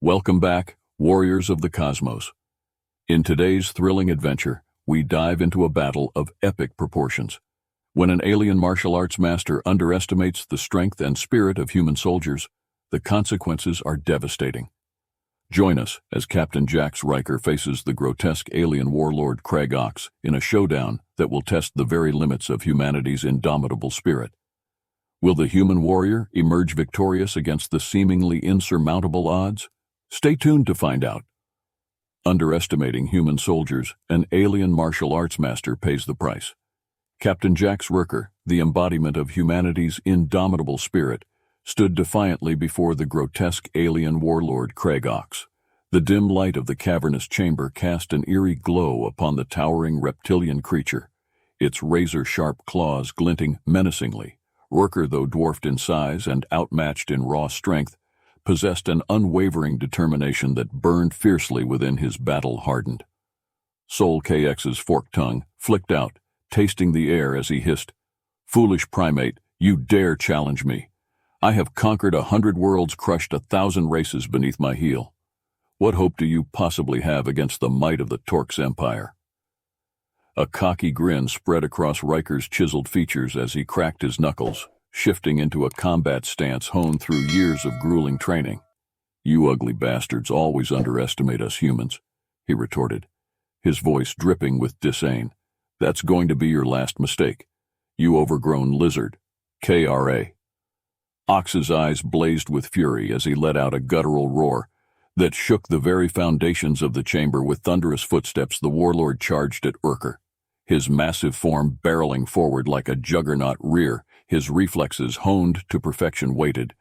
Welcome back, warriors of the cosmos. In today's thrilling adventure, we dive into a battle of epic proportions. When an alien martial arts master underestimates the strength and spirit of human soldiers, the consequences are devastating. Join us as Captain Jax Riker faces the grotesque alien warlord Crag Ox in a showdown that will test the very limits of humanity's indomitable spirit. Will the human warrior emerge victorious against the seemingly insurmountable odds? Stay tuned to find out. Underestimating human soldiers, an alien martial arts master pays the price. Captain Jax Riker, the embodiment of humanity's indomitable spirit, stood defiantly before the grotesque alien warlord Crag Ox. The dim light of the cavernous chamber cast an eerie glow upon the towering reptilian creature, its razor-sharp claws glinting menacingly. Riker, though dwarfed in size and outmatched in raw strength, possessed an unwavering determination that burned fiercely within his battle-hardened soul. KX's forked tongue flicked out, tasting the air as he hissed, "Foolish primate, you dare challenge me. I have conquered 100 worlds, crushed 1,000 races beneath my heel. What hope do you possibly have against the might of the Torx Empire?" A cocky grin spread across Riker's chiseled features as he cracked his knuckles, shifting into a combat stance honed through years of grueling training. "You ugly bastards always underestimate us humans," he retorted, his voice dripping with disdain. "That's going to be your last mistake, you overgrown lizard. KRA." Ox's eyes blazed with fury as he let out a guttural roar that shook the very foundations of the chamber. With thunderous footsteps, the warlord charged at Riker, his massive form barreling forward like a juggernaut rear. His reflexes, honed to perfection, waited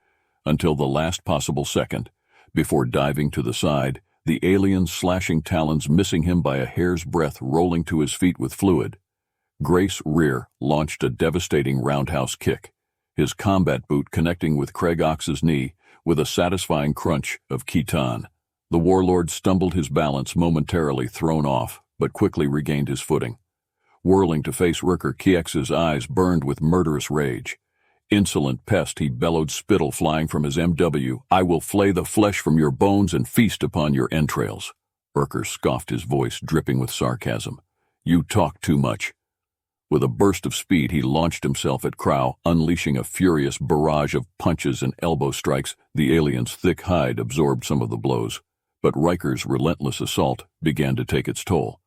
until the last possible second before diving to the side, the alien's slashing talons missing him by a hair's breadth, rolling to his feet with fluid. Grace Rear launched a devastating roundhouse kick, his combat boot connecting with Crag Ox's knee with a satisfying crunch of Khitan. The warlord stumbled, his balance momentarily thrown off, but quickly regained his footing. Whirling to face Riker, KX's eyes burned with murderous rage. "Insolent pest," he bellowed, spittle flying from his MW. "I will flay the flesh from your bones and feast upon your entrails." Riker scoffed, his voice dripping with sarcasm. "You talk too much." With a burst of speed, he launched himself at Crow, unleashing a furious barrage of punches and elbow strikes. The alien's thick hide absorbed some of the blows, but Riker's relentless assault began to take its toll.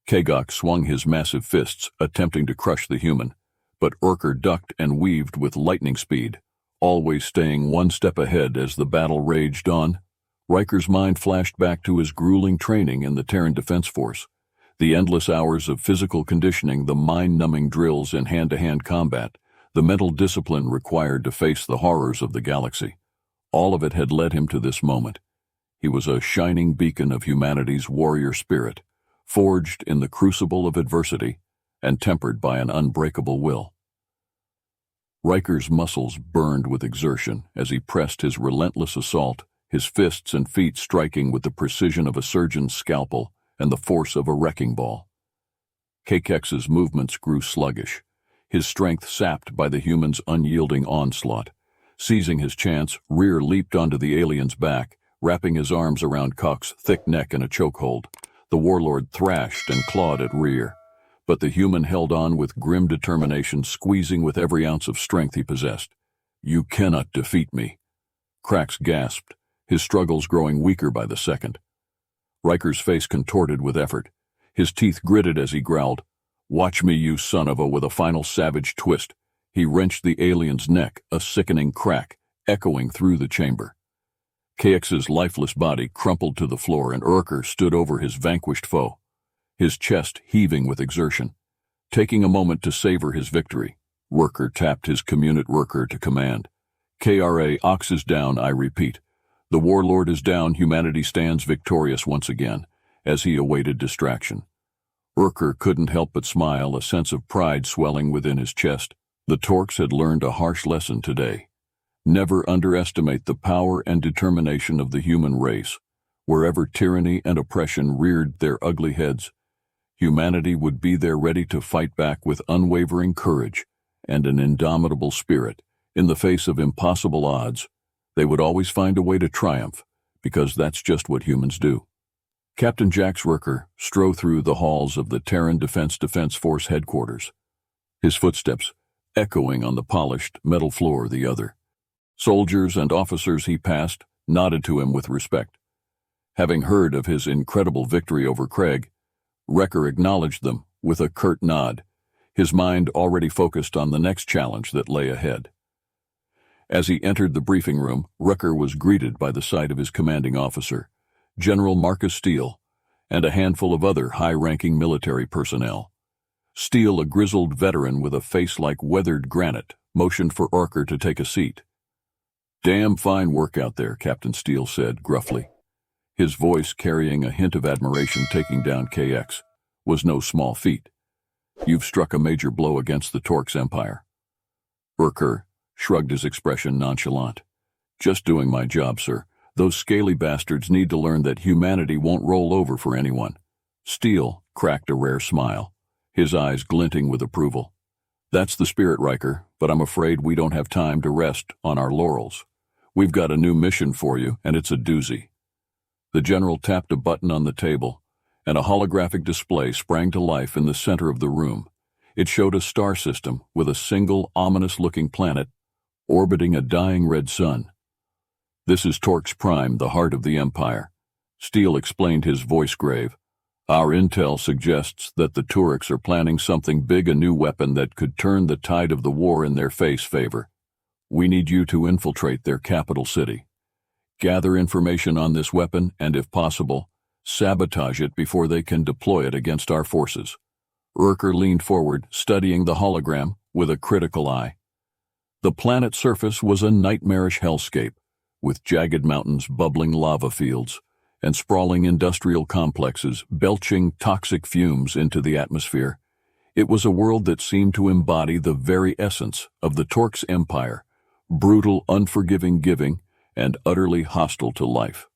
Kagok swung his massive fists, attempting to crush the human, but Riker ducked and weaved with lightning speed, always staying one step ahead as the battle raged on. Riker's mind flashed back to his grueling training in the Terran Defense Force, the endless hours of physical conditioning, the mind-numbing drills in hand-to-hand combat, the mental discipline required to face the horrors of the galaxy. All of it had led him to this moment. He was a shining beacon of humanity's warrior spirit, forged in the crucible of adversity and tempered by an unbreakable will. Riker's muscles burned with exertion as he pressed his relentless assault, his fists and feet striking with the precision of a surgeon's scalpel and the force of a wrecking ball. KX's movements grew sluggish, his strength sapped by the human's unyielding onslaught. Seizing his chance, Rear leaped onto the alien's back, wrapping his arms around Cox's thick neck in a chokehold. The warlord thrashed and clawed at Rear, but the human held on with grim determination, squeezing with every ounce of strength he possessed. "You cannot defeat me," Krax gasped, his struggles growing weaker by the second. Riker's face contorted with effort, his teeth gritted as he growled, "Watch me, you son of a," with a final savage twist. He wrenched the alien's neck, a sickening crack echoing through the chamber. KX's lifeless body crumpled to the floor, and Riker stood over his vanquished foe, his chest heaving with exertion. Taking a moment to savor his victory, Riker tapped his communit Riker to command. "KRA, Ox is down, I repeat. The warlord is down. Humanity stands victorious once again," as he awaited distraction. Riker couldn't help but smile, a sense of pride swelling within his chest. The Torx had learned a harsh lesson today. Never underestimate the power and determination of the human race. Wherever tyranny and oppression reared their ugly heads, humanity would be there ready to fight back with unwavering courage and an indomitable spirit. In the face of impossible odds, they would always find a way to triumph, because that's just what humans do. Captain Jax Riker strode through the halls of the Terran Defense Force headquarters, his footsteps echoing on the polished metal floor of the other. Soldiers and officers he passed nodded to him with respect. Having heard of his incredible victory over Crag, Riker acknowledged them with a curt nod, his mind already focused on the next challenge that lay ahead. As he entered the briefing room, Riker was greeted by the sight of his commanding officer, General Marcus Steele, and a handful of other high-ranking military personnel. Steele, a grizzled veteran with a face like weathered granite, motioned for Riker to take a seat. "Damn fine work out there," Captain Steele said gruffly. His voice, carrying a hint of admiration, taking down KX, was no small feat. "You've struck a major blow against the Torx Empire." Riker shrugged, his expression nonchalant. "Just doing my job, sir. Those scaly bastards need to learn that humanity won't roll over for anyone." Steele cracked a rare smile, his eyes glinting with approval. "That's the spirit, Riker, but I'm afraid we don't have time to rest on our laurels. We've got a new mission for you, and it's a doozy." The general tapped a button on the table, and a holographic display sprang to life in the center of the room. It showed a star system with a single ominous-looking planet orbiting a dying red sun. "This is Torx Prime, the heart of the Empire," Steele explained, his voice grave. "Our intel suggests that the Torx are planning something big, a new weapon that could turn the tide of the war in their favor. We need you to infiltrate their capital city. Gather information on this weapon and, if possible, sabotage it before they can deploy it against our forces." Riker leaned forward, studying the hologram with a critical eye. The planet's surface was a nightmarish hellscape, with jagged mountains, bubbling lava fields, and sprawling industrial complexes belching toxic fumes into the atmosphere. It was a world that seemed to embody the very essence of the Torx Empire, brutal, unforgiving giving, and utterly hostile to life.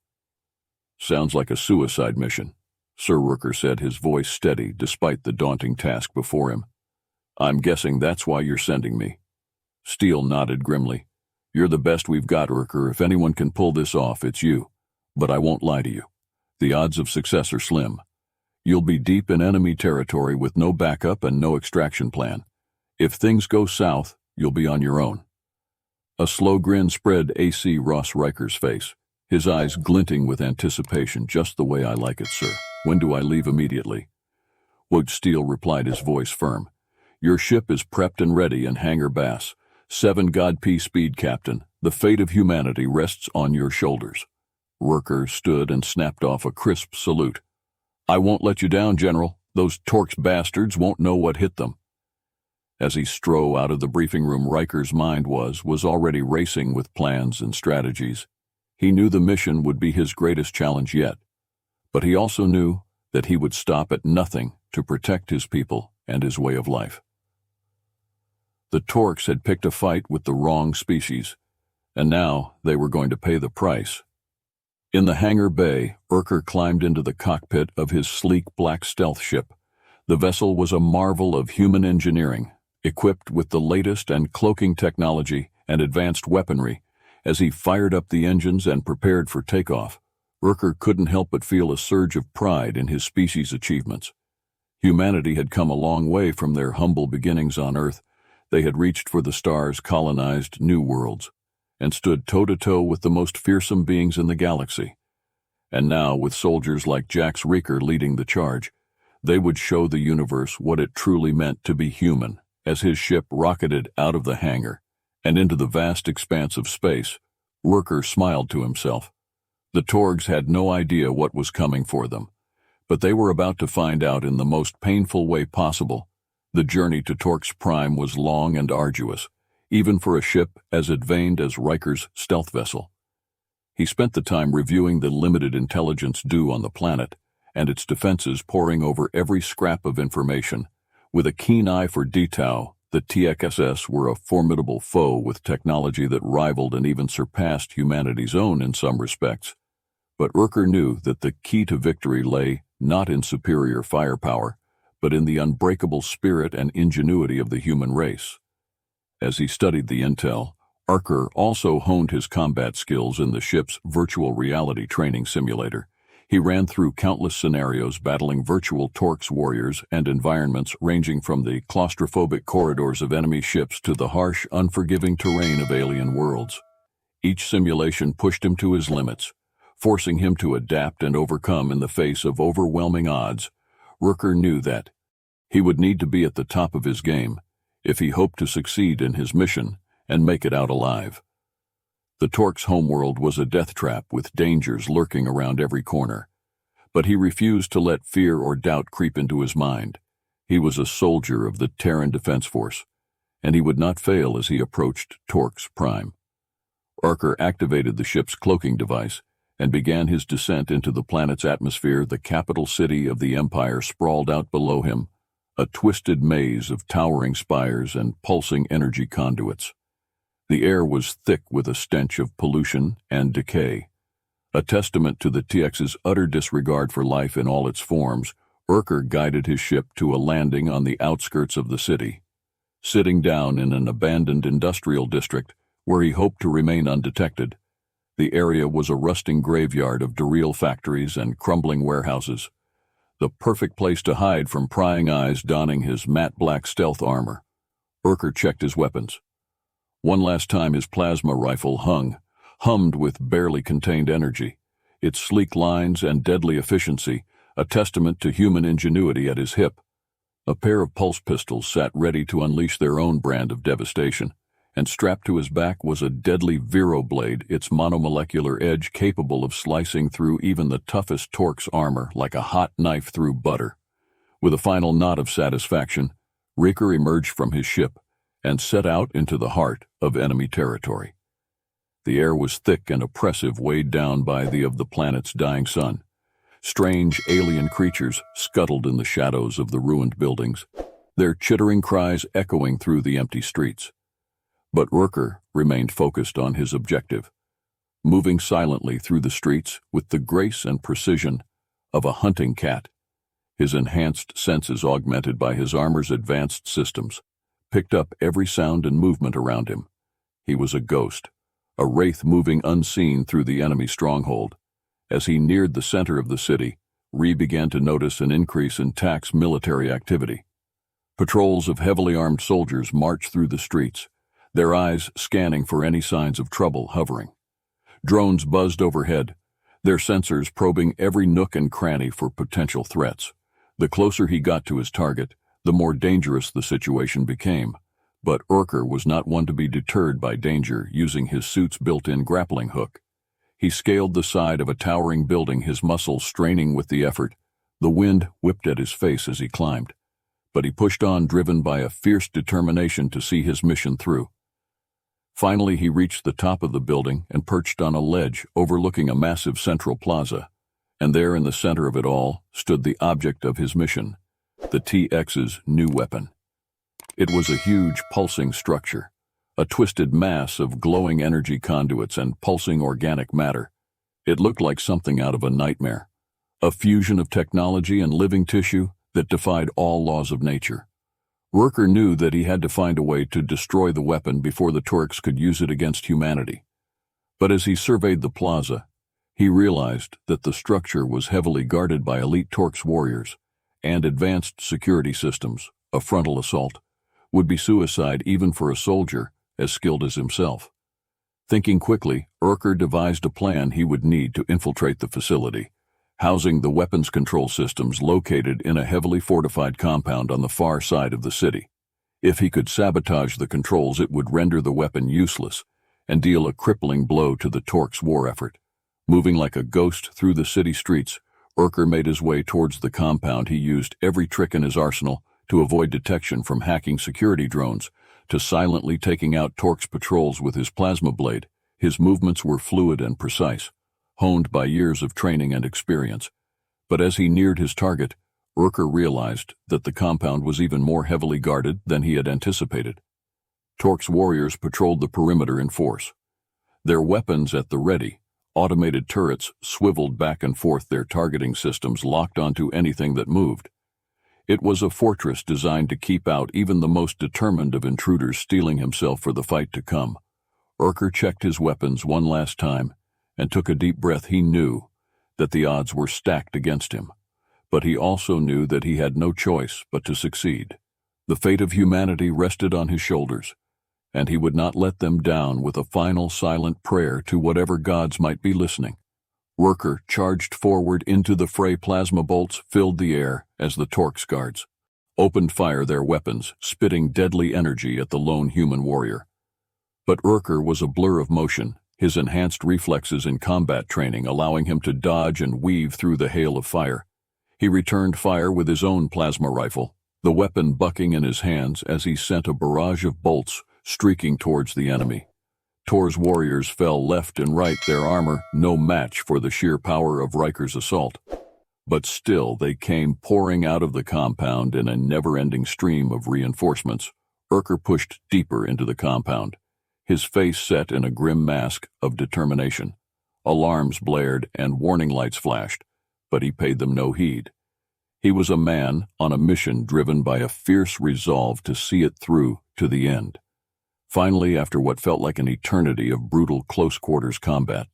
"Sounds like a suicide mission," Sir Riker said, his voice steady despite the daunting task before him. "I'm guessing that's why you're sending me." Steele nodded grimly. "You're the best we've got, Riker. If anyone can pull this off, it's you. But I won't lie to you. The odds of success are slim. You'll be deep in enemy territory with no backup and no extraction plan. If things go south, you'll be on your own." A slow grin spread AC Ross Riker's face, his eyes glinting with anticipation. "Just the way I like it, sir. When do I leave?" "Immediately." Wood Steele replied, his voice firm. "Your ship is prepped and ready in Hangar Bass. 7 God P speed, Captain. The fate of humanity rests on your shoulders." Riker stood and snapped off a crisp salute. "I won't let you down, General. Those Torx bastards won't know what hit them." As he strode out of the briefing room, Riker's mind was already racing with plans and strategies. He knew the mission would be his greatest challenge yet, but he also knew that he would stop at nothing to protect his people and his way of life. The Torx had picked a fight with the wrong species, and now they were going to pay the price. In the hangar bay, Riker climbed into the cockpit of his sleek black stealth ship. The vessel was a marvel of human engineering, equipped with the latest and cloaking technology and advanced weaponry. As he fired up the engines and prepared for takeoff, Riker couldn't help but feel a surge of pride in his species' achievements. Humanity had come a long way from their humble beginnings on Earth. They had reached for the stars, colonized new worlds, and stood toe-to-toe with the most fearsome beings in the galaxy. And now, with soldiers like Jax Riker leading the charge, they would show the universe what it truly meant to be human. As his ship rocketed out of the hangar and into the vast expanse of space, Riker smiled to himself. The Torgs had no idea what was coming for them, but they were about to find out in the most painful way possible. The journey to Torx Prime was long and arduous, even for a ship as advanced as Riker's stealth vessel. He spent the time reviewing the limited intelligence due on the planet and its defenses, poring over every scrap of information. With a keen eye for detail, the TXS were a formidable foe with technology that rivaled and even surpassed humanity's own in some respects. But Riker knew that the key to victory lay not in superior firepower, but in the unbreakable spirit and ingenuity of the human race. As he studied the intel, Riker also honed his combat skills in the ship's virtual reality training simulator. He ran through countless scenarios battling virtual Torx warriors and environments ranging from the claustrophobic corridors of enemy ships to the harsh, unforgiving terrain of alien worlds. Each simulation pushed him to his limits, forcing him to adapt and overcome in the face of overwhelming odds. Riker knew that he would need to be at the top of his game if he hoped to succeed in his mission and make it out alive. The Torx homeworld was a death trap with dangers lurking around every corner. But he refused to let fear or doubt creep into his mind. He was a soldier of the Terran Defense Force, and he would not fail as he approached Torx Prime. Riker activated the ship's cloaking device and began his descent into the planet's atmosphere. The capital city of the Empire sprawled out below him, a twisted maze of towering spires and pulsing energy conduits. The air was thick with a stench of pollution and decay. A testament to the TX's utter disregard for life in all its forms, Riker guided his ship to a landing on the outskirts of the city. Sitting down in an abandoned industrial district where he hoped to remain undetected, the area was a rusting graveyard of derail factories and crumbling warehouses. The perfect place to hide from prying eyes donning his matte black stealth armor. Riker checked his weapons. One last time his plasma rifle hummed with barely contained energy, its sleek lines and deadly efficiency a testament to human ingenuity at his hip. A pair of pulse pistols sat ready to unleash their own brand of devastation, and strapped to his back was a deadly Vero blade, its monomolecular edge capable of slicing through even the toughest Torx armor like a hot knife through butter. With a final nod of satisfaction, Riker emerged from his ship and set out into the heart of enemy territory. The air was thick and oppressive, weighed down by the of the planet's dying sun. Strange alien creatures scuttled in the shadows of the ruined buildings, their chittering cries echoing through the empty streets. But Riker remained focused on his objective, moving silently through the streets with the grace and precision of a hunting cat. His enhanced senses, augmented by his armor's advanced systems, picked up every sound and movement around him. He was a ghost, a wraith moving unseen through the enemy stronghold. As he neared the center of the city, began to notice an increase in tax military activity. Patrols of heavily armed soldiers marched through the streets, their eyes scanning for any signs of trouble hovering. Drones buzzed overhead, their sensors probing every nook and cranny for potential threats. The closer he got to his target, the more dangerous the situation became. But Riker was not one to be deterred by danger. Using his suit's built-in grappling hook, he scaled the side of a towering building, his muscles straining with the effort. The wind whipped at his face as he climbed, but he pushed on, driven by a fierce determination to see his mission through. Finally, he reached the top of the building and perched on a ledge overlooking a massive central plaza. And there in the center of it all stood the object of his mission, the TX's new weapon. It was a huge pulsing structure, a twisted mass of glowing energy conduits and pulsing organic matter. It looked like something out of a nightmare, a fusion of technology and living tissue that defied all laws of nature. Riker knew that he had to find a way to destroy the weapon before the Torx could use it against humanity. But as he surveyed the plaza, he realized that the structure was heavily guarded by elite Torx warriors, and advanced security systems. A frontal assault would be suicide even for a soldier as skilled as himself. Thinking quickly, Riker devised a plan he would need to infiltrate the facility, housing the weapons control systems located in a heavily fortified compound on the far side of the city. If he could sabotage the controls, it would render the weapon useless and deal a crippling blow to the Torx war effort. Moving like a ghost through the city streets, Riker made his way towards the compound. He used every trick in his arsenal to avoid detection, from hacking security drones to silently taking out Torx patrols with his plasma blade. His movements were fluid and precise, honed by years of training and experience. But as he neared his target, Riker realized that the compound was even more heavily guarded than he had anticipated. Torx warriors patrolled the perimeter in force, their weapons at the ready. Automated turrets swiveled back and forth, their targeting systems locked onto anything that moved. It was a fortress designed to keep out even the most determined of intruders steeling himself for the fight to come. Urker checked his weapons one last time and took a deep breath. He knew that the odds were stacked against him, but he also knew that he had no choice but to succeed. The fate of humanity rested on his shoulders, and he would not let them down with a final silent prayer to whatever gods might be listening. Urker charged forward into the fray. Plasma bolts filled the air as the Torx guards opened fire, their weapons spitting deadly energy at the lone human warrior. But Urker was a blur of motion, his enhanced reflexes in combat training allowing him to dodge and weave through the hail of fire. He returned fire with his own plasma rifle, the weapon bucking in his hands as he sent a barrage of bolts streaking towards the enemy. Tor's warriors fell left and right, their armor no match for the sheer power of Riker's assault. But still they came pouring out of the compound in a never-ending stream of reinforcements. Urker pushed deeper into the compound, his face set in a grim mask of determination. Alarms blared and warning lights flashed, but he paid them no heed. He was a man on a mission driven by a fierce resolve to see it through to the end. Finally, after what felt like an eternity of brutal close-quarters combat,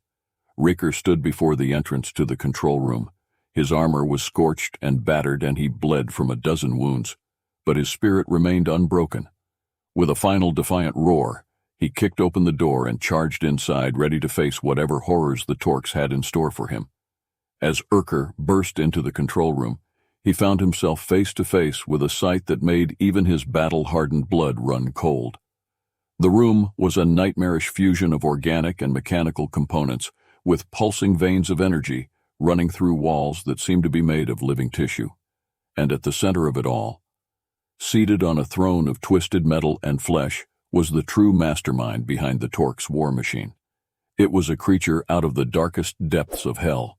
Riker stood before the entrance to the control room. His armor was scorched and battered, and he bled from a dozen wounds, but his spirit remained unbroken. With a final defiant roar, he kicked open the door and charged inside, ready to face whatever horrors the Torx had in store for him. As Urker burst into the control room, he found himself face to face with a sight that made even his battle-hardened blood run cold. The room was a nightmarish fusion of organic and mechanical components, with pulsing veins of energy running through walls that seemed to be made of living tissue. And at the center of it all, seated on a throne of twisted metal and flesh, was the true mastermind behind the Torx war machine. It was a creature out of the darkest depths of hell.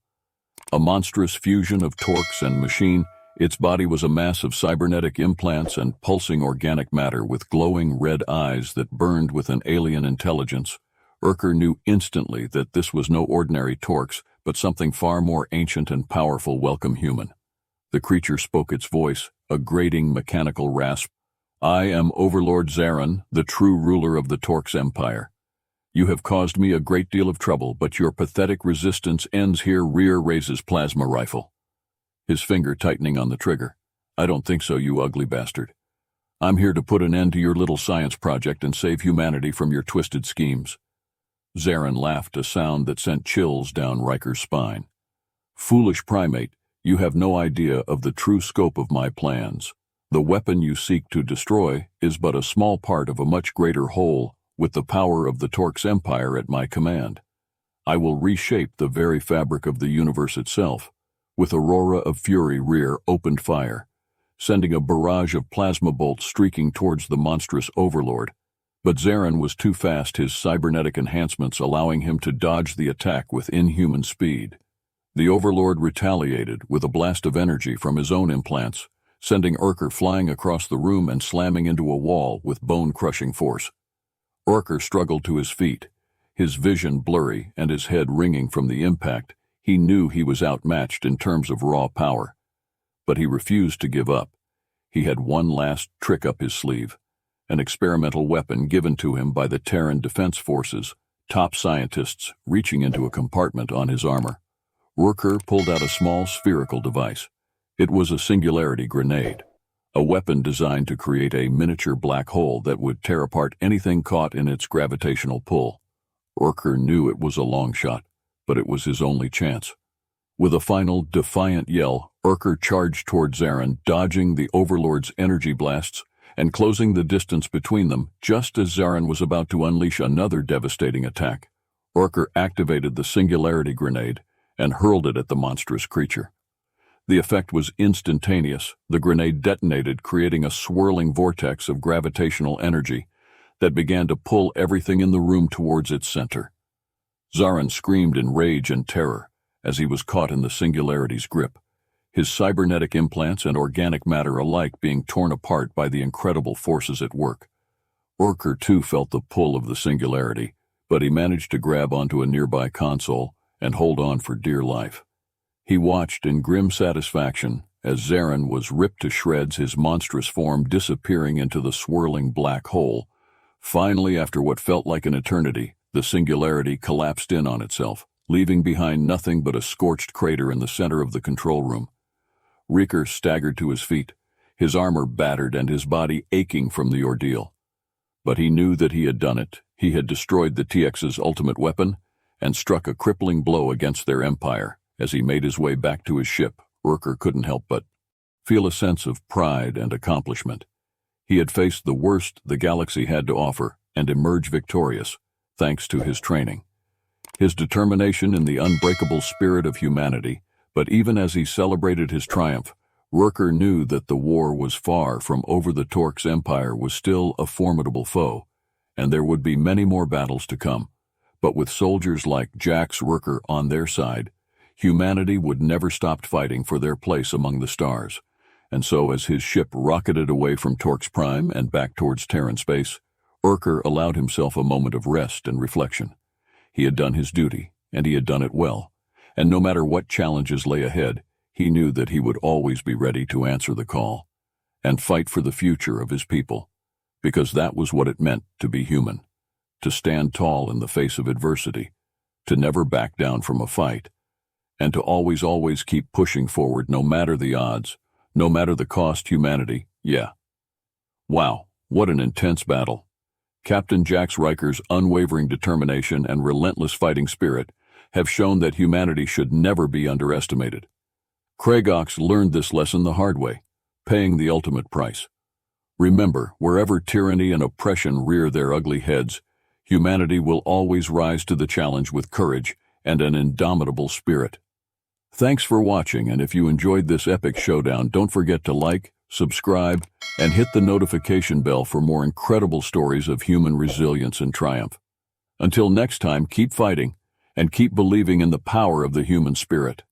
A monstrous fusion of Torx and machine, its body was a mass of cybernetic implants and pulsing organic matter with glowing red eyes that burned with an alien intelligence. Urker knew instantly that this was no ordinary Torx, but something far more ancient and powerful. Welcome, human. The creature spoke its voice, a grating mechanical rasp. I am Overlord Zaron, the true ruler of the Torx Empire. You have caused me a great deal of trouble, but your pathetic resistance ends here. Rear raises plasma rifle, his finger tightening on the trigger. I don't think so, you ugly bastard. I'm here to put an end to your little science project and save humanity from your twisted schemes. Zaron laughed, a sound that sent chills down Riker's spine. Foolish primate, you have no idea of the true scope of my plans. The weapon you seek to destroy is but a small part of a much greater whole, with the power of the Torx Empire at my command. I will reshape the very fabric of the universe itself. With aurora of fury, Rear opened fire, sending a barrage of plasma bolts streaking towards the monstrous Overlord. But Zaron was too fast, his cybernetic enhancements allowing him to dodge the attack with inhuman speed. The Overlord retaliated with a blast of energy from his own implants, sending Urker flying across the room and slamming into a wall with bone-crushing force. Urker struggled to his feet, his vision blurry and his head ringing from the impact. He knew he was outmatched in terms of raw power, but he refused to give up. He had one last trick up his sleeve, an experimental weapon given to him by the Terran Defense Forces, top scientists reaching into a compartment on his armor. Urker pulled out a small spherical device. It was a singularity grenade, a weapon designed to create a miniature black hole that would tear apart anything caught in its gravitational pull. Urker knew it was a long shot, but it was his only chance. With a final, defiant yell, Urker charged toward Zaron, dodging the Overlord's energy blasts and closing the distance between them. Just as Zaron was about to unleash another devastating attack, Urker activated the singularity grenade and hurled it at the monstrous creature. The effect was instantaneous. The grenade detonated, creating a swirling vortex of gravitational energy that began to pull everything in the room towards its center. Zaron screamed in rage and terror as he was caught in the singularity's grip, his cybernetic implants and organic matter alike being torn apart by the incredible forces at work. Urker too felt the pull of the singularity, but he managed to grab onto a nearby console and hold on for dear life. He watched in grim satisfaction as Zaron was ripped to shreds, his monstrous form disappearing into the swirling black hole. Finally, after what felt like an eternity, The singularity collapsed in on itself, leaving behind nothing but a scorched crater in the center of the control room. Riker staggered to his feet, his armor battered and his body aching from the ordeal. But he knew that he had done it. He had destroyed the TX's ultimate weapon and struck a crippling blow against their empire. As he made his way back to his ship, Riker couldn't help but feel a sense of pride and accomplishment. He had faced the worst the galaxy had to offer and emerged victorious, thanks to his training. His determination in the unbreakable spirit of humanity. But even as he celebrated his triumph, Riker knew that the war was far from over. The Torx Empire was still a formidable foe, and there would be many more battles to come. But with soldiers like Jax Riker on their side, humanity would never stop fighting for their place among the stars. And so as his ship rocketed away from Torx Prime and back towards Terran space, Riker allowed himself a moment of rest and reflection. He had done his duty, and he had done it well. And no matter what challenges lay ahead, he knew that he would always be ready to answer the call and fight for the future of his people, because that was what it meant to be human, to stand tall in the face of adversity, to never back down from a fight, and to always keep pushing forward no matter the odds, no matter the cost. Humanity, yeah. Wow, what an intense battle. Captain Jax Riker's unwavering determination and relentless fighting spirit have shown that humanity should never be underestimated. Crag Ox learned this lesson the hard way, paying the ultimate price. Remember, wherever tyranny and oppression rear their ugly heads, humanity will always rise to the challenge with courage and an indomitable spirit. Thanks for watching, and if you enjoyed this epic showdown, don't forget to like, subscribe, and hit the notification bell for more incredible stories of human resilience and triumph. Until next time, keep fighting, and keep believing in the power of the human spirit.